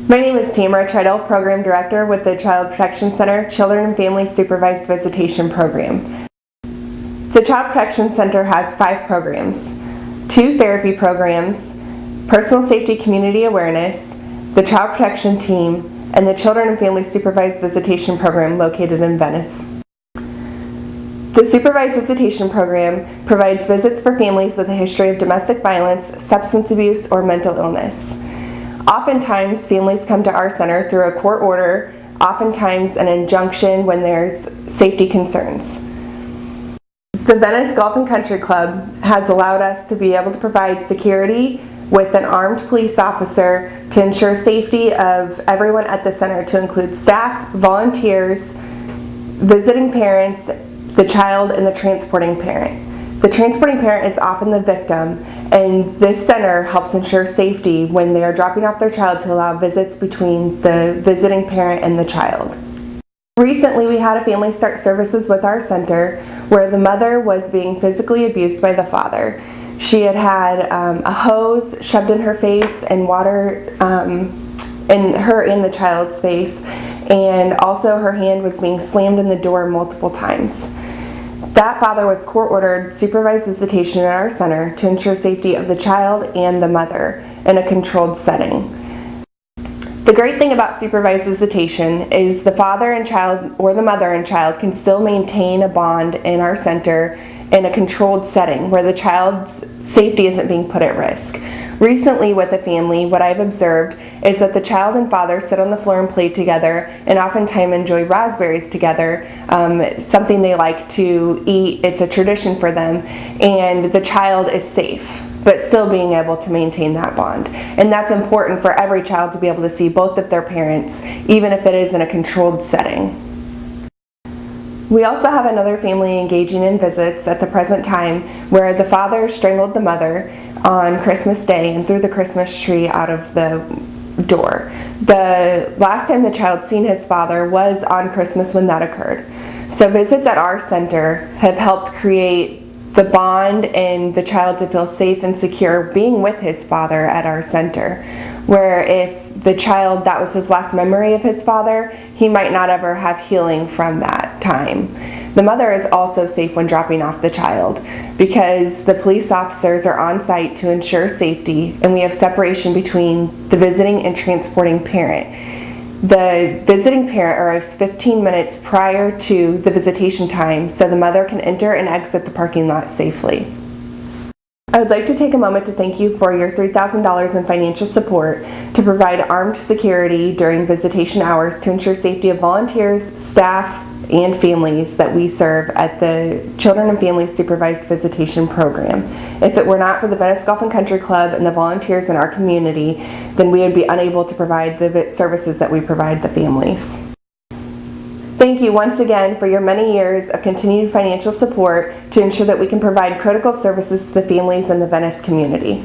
My name is Tamara Treadle, Program Director with the Child Protection Center Children and Family Supervised Visitation Program. The Child Protection Center has 5 programs: 2 therapy programs, personal safety community awareness, the Child Protection Team, and the Children and Family Supervised Visitation Program located in Venice. The Supervised Visitation Program provides visits for families with a history of domestic violence, substance abuse, or mental illness. Oftentimes, families come to our center through a court order, oftentimes an injunction when there's safety concerns. The Venice Golf and Country Club has allowed us to be able to provide security with an armed police officer to ensure safety of everyone at the center, to include staff, volunteers, visiting parents, the child, and the transporting parent. The transporting parent is often the victim, and this center helps ensure safety when they are dropping off their child to allow visits between the visiting parent and the child. Recently, we had a family start services with our center where the mother was being physically abused by the father. She had a hose shoved in her face and water in her and the child's face, and also her hand was being slammed in the door multiple times. That father was court-ordered supervised visitation at our center to ensure safety of the child and the mother in a controlled setting. The great thing about supervised visitation is the father and child, or the mother and child, can still maintain a bond in our center in a controlled setting where the child's safety isn't being put at risk. Recently with a family, what I've observed is that the child and father sit on the floor and play together and oftentimes enjoy raspberries together, something they like to eat. It's a tradition for them, and the child is safe, but still being able to maintain that bond. And that's important for every child to be able to see both of their parents, even if it is in a controlled setting. We also have another family engaging in visits at the present time where the father strangled the mother on Christmas Day and threw the Christmas tree out of the door. The last time the child seen his father was on Christmas when that occurred. So visits at our center have helped create the bond and the child to feel safe and secure being with his father at our center, where if the child, that was his last memory of his father, he might not ever have healing from that time. The mother is also safe when dropping off the child because the police officers are on site to ensure safety, and we have separation between the visiting and transporting parent. The visiting parent arrives 15 minutes prior to the visitation time so the mother can enter and exit the parking lot safely. I would like to take a moment to thank you for your $3,000 in financial support to provide armed security during visitation hours to ensure safety of volunteers, staff, and families that we serve at the Children and Family Supervised Visitation Program. If it were not for the Venice Golf and Country Club and the volunteers in our community, then we would be unable to provide the services that we provide the families. Thank you once again for your many years of continued financial support to ensure that we can provide critical services to the families in the Venice community.